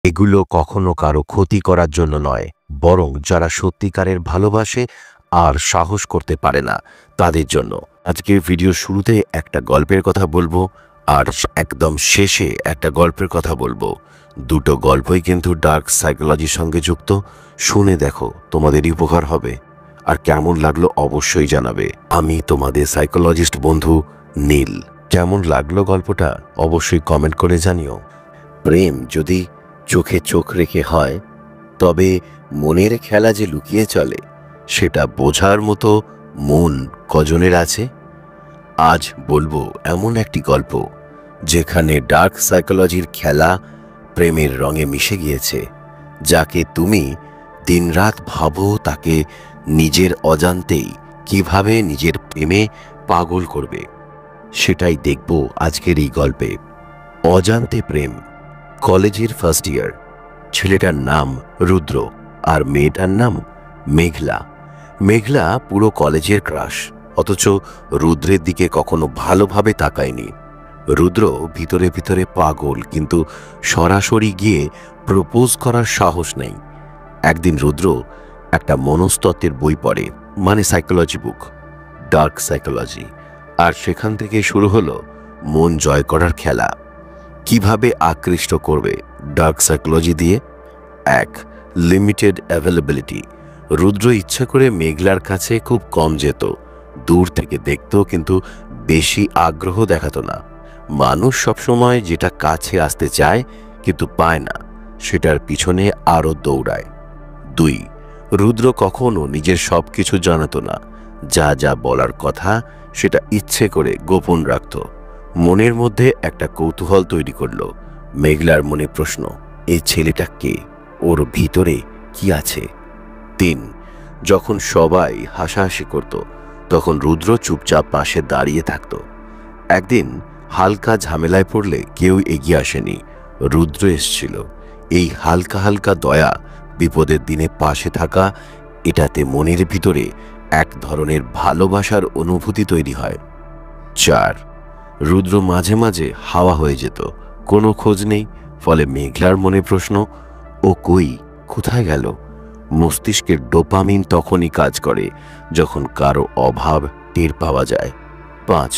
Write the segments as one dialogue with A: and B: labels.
A: এগুলো কখনো কারো ক্ষতি করার জন্য নয়, বরং যারা সত্যিকারের ভালোবাসে আর সাহস করতে পারে না তাদের জন্য। আজকের ভিডিও শুরুতে একটা গল্পের কথা বলবো আর একদম শেষে একটা গল্পের কথা বলবো। দুটো গল্পই কিন্তু ডার্ক সাইকোলজির সঙ্গে যুক্ত। শুনে দেখো, তোমাদেরই উপকার হবে। আর কেমন লাগলো অবশ্যই জানাবে। আমি তোমাদের সাইকোলজিস্ট বন্ধু নীল। কেমন লাগলো গল্পটা অবশ্যই কমেন্ট করে জানিও। প্রেম যদি চোখে চোখ রেখে হয়, তবে মনের খেলা যে লুকিয়ে চলে সেটা বোঝার মতো মন কজনের আছে? আজ বলবো এমন একটি গল্প যেখানে ডার্ক সাইকোলজির খেলা প্রেমের রঙে মিশে গিয়েছে। যাকে তুমি দিনরাত ভাবো, তাকে নিজের অজান্তেই কিভাবে নিজের প্রেমে পাগল করবে, সেটাই দেখব আজকের এই গল্পে। অজান্তে প্রেম। কলেজের ফার্স্ট ইয়ার। ছেলেটার নাম রুদ্র আর মেয়েটার নাম মেঘলা। মেঘলা পুরো কলেজের ক্রাশ, অথচ রুদ্রের দিকে কখনো ভালোভাবে তাকায়নি। রুদ্র ভিতরে ভিতরে পাগল, কিন্তু সরাসরি গিয়ে প্রপোজ করার সাহস নেই। একদিন রুদ্র একটা মনস্তত্ত্বের বই পড়ে, মানে সাইকোলজি বুক, ডার্ক সাইকোলজি। আর সেখান থেকে শুরু হলো মন জয় করার খেলা। কিভাবে আকৃষ্ট করবে ডার্ক সাইকোলজি দিয়ে? 1. Limited availability. রুদ্র ইচ্ছা করে মেঘলার কাছে খুব কম যেত, দূর থেকে দেখত, কিন্তু বেশি আগ্রহ দেখাতো না। মানুষ সবসময় যেটা কাছে আসতে চায় কিন্তু পায় না, সেটার পিছনে আরও দৌড়ায়। 2. রুদ্র কখনো নিজের সব কিছু জানাতো না। যা যা বলার কথা সেটা ইচ্ছে করে গোপন রাখত। মনের মধ্যে একটা কৌতূহল তৈরি করলো। মেঘলার মনে প্রশ্ন, এই ছেলেটা কে? ওর ভিতরে কি আছে? 3. যখন সবাই হাসাহাসি করত, তখন রুদ্র চুপচাপ পাশে দাঁড়িয়ে থাকত। একদিন হালকা ঝামেলায় পড়লে কেউ এগিয়ে আসেনি, রুদ্র এসেছিল। এই হালকা হালকা দয়া, বিপদের দিনে পাশে থাকা, এটাতে মনের ভিতরে এক ধরনের ভালোবাসার অনুভূতি তৈরি হয়। 4. রুদ্র মাঝে মাঝে হাওয়া হয়ে যেত, কোনো খোঁজ নেই। ফলে মেঘলার মনে প্রশ্ন, ও কই, কোথায় গেল? মস্তিষ্কের ডোপামিন তখনই কাজ করে যখন কারো অভাব টের পাওয়া যায়। 5.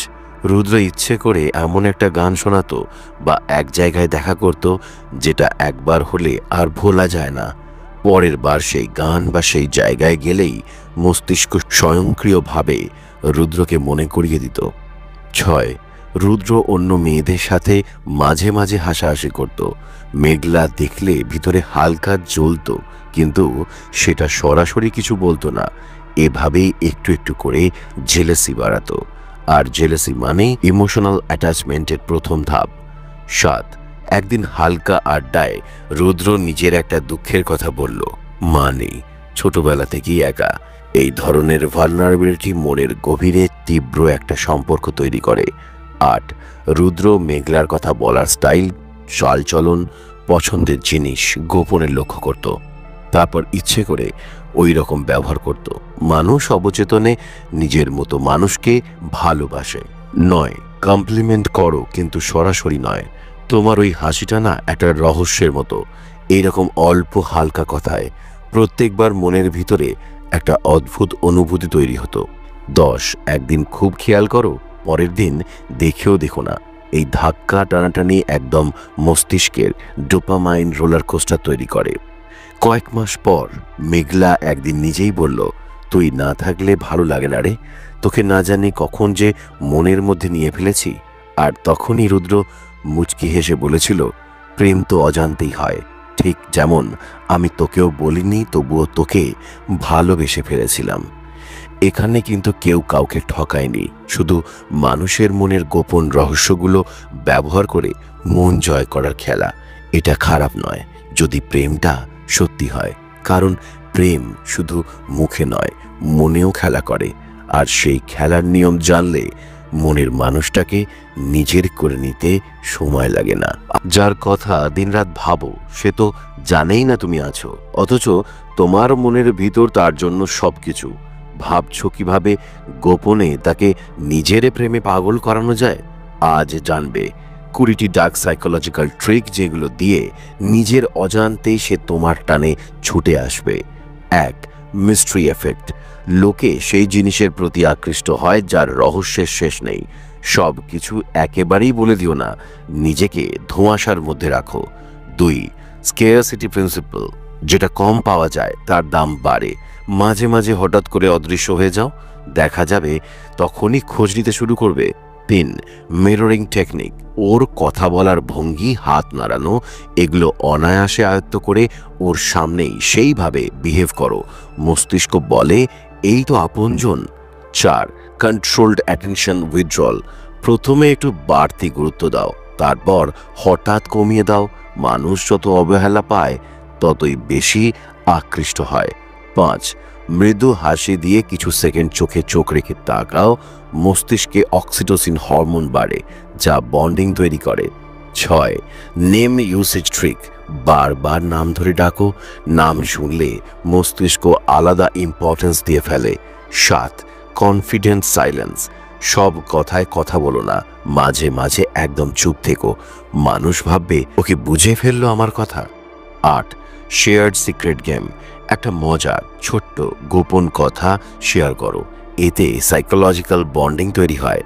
A: রুদ্র ইচ্ছে করে এমন একটা গান শোনাতো বা এক জায়গায় দেখা করত যেটা একবার হলে আর ভোলা যায় না। পরের বার সেই গান বা সেই জায়গায় গেলেই মস্তিষ্ক স্বয়ংক্রিয়ভাবে রুদ্রকে মনে করিয়ে দিত। 6. রুদ্র অন্য মেয়েদের সাথে মাঝে মাঝে হাসাহাসি করত। মেঘলা দেখলে ভিতরে হালকা জ্বলত, কিন্তু সেটা সরাসরি কিছু বলতো না। এভাবেই একটু একটু করে জেলেসি বাড়াতো। আর জেলেসি মানে ইমোশনাল অ্যাটাচমেন্টের প্রথম ধাপ। 7. একদিন হালকা আড্ডায় রুদ্র নিজের একটা দুঃখের কথা বলল। মা নেই, ছোটবেলা থেকেই একা। এই ধরনের ভালনারেবিলিটি মনের গভীরে তীব্র একটা সম্পর্ক তৈরি করে। 8. রুদ্র মেঘলার কথা বলার স্টাইল, চালচলন, পছন্দের জিনিস গোপনে লক্ষ্য করত, তারপর ইচ্ছে করে ওই রকম ব্যবহার করত। মানুষ অবচেতনে নিজের মতো মানুষকে ভালোবাসে। 9. কমপ্লিমেন্ট করো, কিন্তু সরাসরি নয়। তোমার ওই হাসিটা না একটা রহস্যের মতো। এইরকম অল্প হালকা কথায় প্রত্যেকবার মনের ভিতরে একটা অদ্ভুত অনুভূতি তৈরি হতো। 10. একদিন খুব খেয়াল করো, পরের দিন দেখেও দেখো না। এই ধাক্কা টানাটানি একদম মস্তিষ্কের ডোপামাইন রোলার কোস্টার তৈরি করে। কয়েক মাস পর মেঘলা একদিন নিজেই বলল, তুই না থাকলে ভালো লাগে না রে, তোকে না জানি কখন যে মনের মধ্যে নিয়ে ফেলেছি। আর তখনই রুদ্র মুচকি হেসে বলেছিল, প্রেম তো অজান্তেই হয়, ঠিক যেমন আমি তোকেও বলিনি, তবুও তোকে ভালোবেসে ফেলেছিলাম। এখানে কিন্তু কেউ কাউকে ঠকায়নি, শুধু মানুষের মনের গোপন রহস্যগুলো ব্যবহার করে মন জয় করার খেলা। এটা খারাপ নয় যদি প্রেমটা সত্যি হয়, কারণ প্রেম শুধু মুখে নয়, মনেও খেলা করে। আর সেই খেলার নিয়ম জানলে মনের মানুষটাকে নিজের করে নিতে সময় লাগে না। যার কথা দিনরাত ভাবো, সে তো জানেই না তুমি আছো, অথচ তোমার মনের ভিতর তার জন্য সবকিছু। ভাবছো কিভাবে গোপনে তাকে নিজের প্রেমে পাগল করানো যায়? আজ জানবে 20টি ডার্ক সাইকোলজিক্যাল ট্রিক যেগুলো দিয়ে নিজের অজান্তেই সে তোমার টানে ছুটে আসবে। 1. Mystery effect. লোকে সেই জিনিসের প্রতি আকৃষ্ট হয় যার রহস্যের শেষ নেই। সব কিছু একেবারেই বলে দিও না, নিজেকে ধোঁয়াশার মধ্যে রাখো। 2. Scarcity principal. যেটা কম পাওয়া যায় তার দাম বাড়ে। মাঝে মাঝে হঠাৎ করে অদৃশ্য হয়ে যাও, দেখা যাবে তখনই খোঁজ নিতে শুরু করবে। 3. Mirroring technique. ওর কথা বলার ভঙ্গি, হাত নাড়ানো, এগুলো অনায়াসে আয়ত্ত করে ওর সামনেই সেইভাবে বিহেভ করো। মস্তিষ্ক বলে এই তো আপনজন। 4. Controlled attention withdrawal. প্রথমে একটু বাড়তি গুরুত্ব দাও, তারপর হঠাৎ কমিয়ে দাও। মানুষ যত অবহেলা পায় ততই বেশি আকৃষ্ট হয়। 5. মৃদু হাসি দিয়ে কিছু সেকেন্ড চোখে চোখ রেখে তাকাও। মস্তিষ্কে অক্সিটোসিন হরমোন বাড়ে, যা বন্ডিং তৈরি করে। 6. Name usage trick. বারবার নাম ধরে ডাকো, নাম শুনলে মস্তিষ্ক আলাদা ইম্পর্টেন্স দিয়ে ফেলে। 7. Confident silence. সব কথায় কথা বলো না, মাঝে মাঝে একদম চুপ থেকো, মানুষ ভাববে ওকে বুঝে ফেললো আমার কথা। 8. Shared secret game. একটা মজার ছোট্ট গোপন কথা শেয়ার করো, এতে সাইকোলজিক্যাল বন্ডিং তৈরি হয়।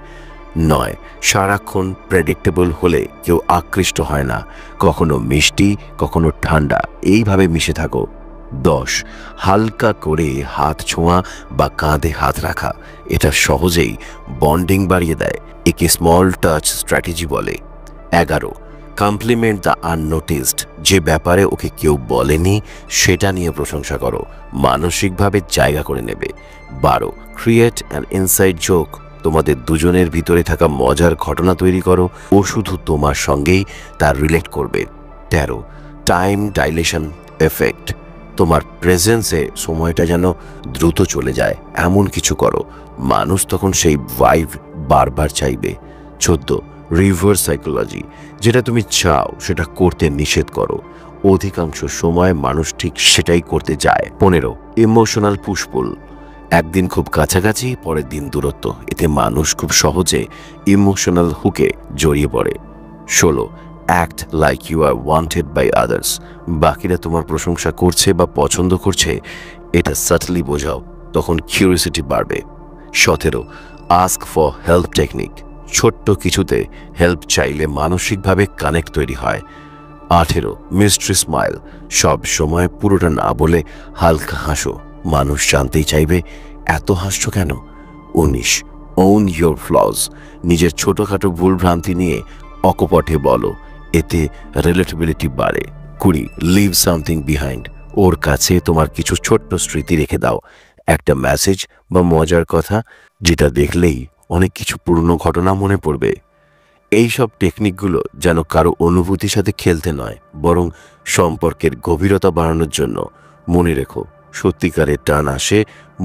A: 9. সারাক্ষণ প্রেডিক্টেবল হলে কেউ আকৃষ্ট হয় না, কখনো মিষ্টি কখনো ঠান্ডা, এইভাবে মিশে থাকো। 10. হালকা করে হাত ছোঁয়া বা কাঁধে হাত রাখা, এটা সহজেই বন্ডিং বাড়িয়ে দেয়, একে স্মল টাচ স্ট্র্যাটেজি বলে। 11. Compliment the unnoticed. যে ব্যাপারে ওকে কেউ বলেনি সেটা নিয়ে প্রশংসা করো, মানসিকভাবে জায়গা করে নেবে। 12. Create an inside joke. তোমাদের দুজনের ভিতরে থাকা মজার ঘটনা তৈরি করো, ও শুধু তোমার সঙ্গেই তার রিলেট করবে। 13. Time dilation effect. তোমার প্রেজেন্সে সময়টা যেন দ্রুত চলে যায় এমন কিছু করো, মানুষ তখন সেই ভাইব বারবার চাইবে। 14. Reverse psychology. যেটা তুমি চাও সেটা করতে নিষেধ করো, অধিকাংশ সময় মানুষ ঠিক সেটাই করতে যায়। 15. Emotional push-pull. একদিন খুব কাছাকাছি, পরের দিন দূরত্ব, এতে মানুষ খুব সহজে ইমোশনাল হুকে জড়িয়ে পড়ে। 16. Act like you are wanted by others. বাকিরা তোমার প্রশংসা করছে বা পছন্দ করছে, এটা সাটলি বোঝাও, তখন কিউরিওসিটি বাড়বে। 17. Ask for help technique. ছোট্ট কিছুতে হেল্প চাইলে মানসিকভাবে কানেক্ট তৈরি হয়। 18. Mystery smile. সব সময় পুরোটা না বলে হালকা হাসো, মানুষ জানতেই চাইবে এত হাসছো কেন। 19. Own your flaws. নিজের ছোটখাটো ভুলভ্রান্তি নিয়ে অকপটে বলো, এতে রিলেটেবিলিটি বাড়ে। 20. Leave something behind. ওর কাছে তোমার কিছু ছোট্ট স্মৃতি রেখে দাও, একটা মেসেজ বা মজার কথা, যেটা দেখলেই অনেক কিছু পুরনো ঘটনা মনে পড়বে। এই সব টেকনিকগুলো যেন কারো অনুভূতির সাথে খেলতে নয়, বরং সম্পর্কের গভীরতা বাড়ানোর জন্য। মনে রেখো, সত্যিকারের টান আসে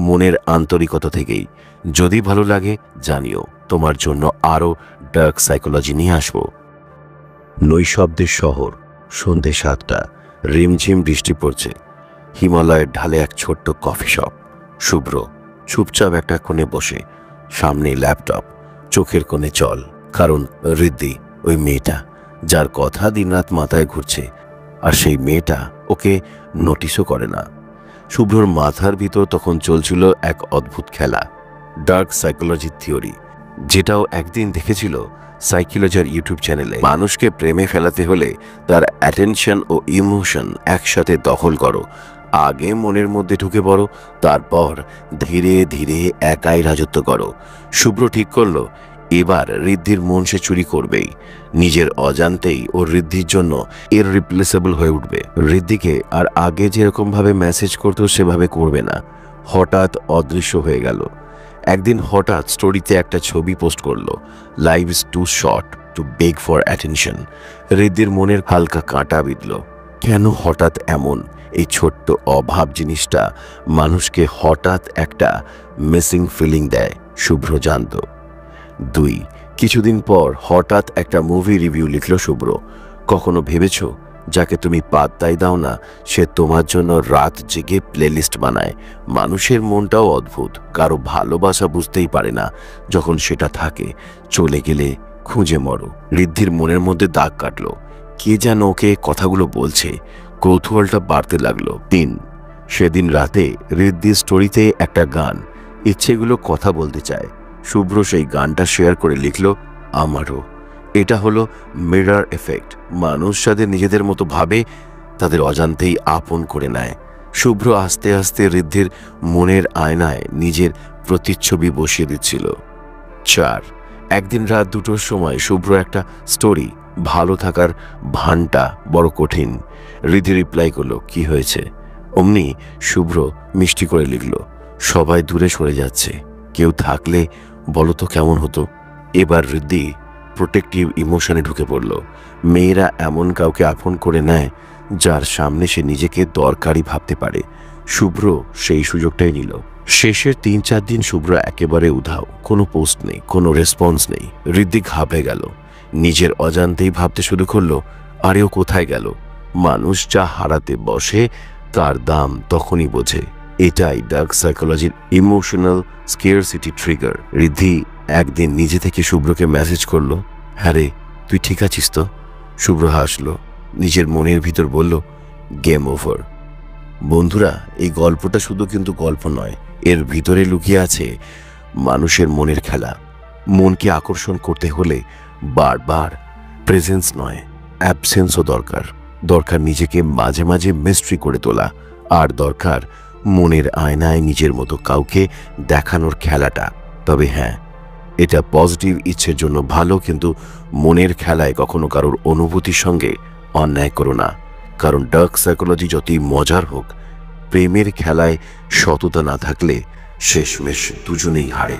A: মনের আন্তরিকতা থেকেই। যদি ভালো লাগে জানিও, তোমার জন্য আরও ডার্ক সাইকোলজি নিয়ে আসবো। নৈশব্দের শহর। সন্ধে 7টা, রিমঝিম বৃষ্টি পড়ছে। হিমালয়ের ঢালে এক ছোট্ট কফি শপ। শুভ্র চুপচাপ একটা কোণে বসে, সামনে ল্যাপটপ, চোখের কোণে জল। কারণ ঋদ্ধি, ওই মেয়েটা যার কথা দিনরাত মাথায় ঘুরছে, আর সেই মেয়েটা ওকে নোটিশও করে না। শুভ্রর মাথার ভিতর তখন চলছিল এক অদ্ভুত খেলা, ডার্ক সাইকোলজি থিওরি, যেটাও একদিন দেখেছিল সাইকোলজির ইউটিউব চ্যানেলে। মানুষকে প্রেমে ফেলাতে হলে তার অ্যাটেনশন ও ইমোশন একসাথে দখল করো। আগে মনের মধ্যে ঢুকে পড়ো, তারপর ধীরে ধীরে একাই রাজত্ব করো। শুভ্র ঠিক করলো এবার ঋদ্ধির মন সে চুরি করবেই। নিজের অজান্তেই ও ঋদ্ধির জন্য ইররিপ্লেসেবল হয়ে উঠবে। ঋদ্ধিকে আর আগে যেরকম ভাবে মেসেজ করতো সেভাবে করবে না। হঠাৎ অদৃশ্য হয়ে গেল। একদিন হঠাৎ স্টোরিতে একটা ছবি পোস্ট করলো, life is too short to beg for attention. ঋদ্ধির মনের হালকা কাঁটা বিঁধল। কেন হঠাৎ এমন? এই ছোট্ট অভাব জিনিসটা মানুষকে হঠাৎ একটা মিসিং ফিলিং দেয়, শুভ্র জানত। 2. কিছুদিন পর হঠাৎ একটা মুভি রিভিউ লিখল শুভ্র। কখনো ভেবেছ যাকে তুমি পাত্তাই দাও না সে তোমার জন্য রাত জেগে প্লেলিস্ট বানায়? মানুষের মনটাও অদ্ভুত, কারো ভালোবাসা বুঝতেই পারে না যখন সেটা থাকে, চলে গেলে খুঁজে মরো। ঋদ্ধির মনের মধ্যে দাগ কাটলো। কে যেন ওকে কথাগুলো বলছে। কৌতূহলটা বাড়তে লাগলো। সেদিন রাতে ঋদ্ধির স্টোরিতে একটা গান ইচ্ছেগুলো কথা বলতে চায়। শুভ্র সেই গানটা শেয়ার করে লিখল, আমারও। এটা হলো মিরর এফেক্ট। মানুষ যাদের নিজেদের মতো ভাবে তাদের অজান্তেই আপন করে নেয়। শুভ্র আস্তে আস্তে ঋদ্ধির মনের আয়নায় নিজের প্রতিচ্ছবি বসিয়ে দিচ্ছিল। একদিন রাত 2টোর সময় শুভ্র একটা স্টোরি, ভালো থাকার ভানটা বড় কঠিন। ঋদ্ধি রিপ্লাই করলো, কি হয়েছে? অমনি শুভ্র মিষ্টি করে লিখল, সবাই দূরে সরে যাচ্ছে, কেউ থাকলে বলো তো কেমন হতো। এবার ঋদ্ধি প্রোটেক্টিভ ইমোশনে ঢুকে পড়ল। মেয়েরা এমন কাউকে আপন করে নেয় যার সামনে সে নিজেকে দরকারি ভাবতে পারে। শুভ্র সেই সুযোগটাই নিল। শেষের 3-4 দিন শুভ্র একেবারে উধাও। কোনো পোস্ট নেই, কোনো রেসপন্স নেই। ঋদ্ধি ঘাবড়ে গেল। নিজের অজান্তেই ভাবতে শুরু করলো, আরে ও কোথায় গেল? মানুষ যা হারাতে বসে তার দাম তখনই বোঝে। এটাই ডার্ক সাইকোলজির ইমোশনাল স্কেয়ারসিটি ট্রিগার। ঋদ্ধি একদিন নিজে থেকে শুভ্রকে মেসেজ করলো, হ্যাঁ রে, তুই ঠিক আছিস তো? শুভ্র হাসলো, নিজের মনের ভিতর বলল, গেম ওভার। বন্ধুরা, এই গল্পটা শুধু কিন্তু গল্প নয়, এর ভিতরে লুকিয়ে আছে মানুষের মনের খেলা। মনকে আকর্ষণ করতে হলে বারবার প্রেজেন্স নয়, অ্যাবসেন্সও দরকার। দরকার নিজেকে মাঝে মাঝে মিস্ট্রি করে তোলা, আর দরকার মনের আয়নায় নিজের মতো কাউকে দেখানোর খেলাটা। তবে হ্যাঁ, এটা পজিটিভ ইচ্ছের জন্য ভালো, কিন্তু মনের খেলায় কখনো কারোর অনুভূতির সঙ্গে অন্যায় করো না। কারণ ডার্ক সাইকোলজি যতই মজার হোক, প্রেমের খেলায় সততা না থাকলে শেষমেশ দুজনেই হারে।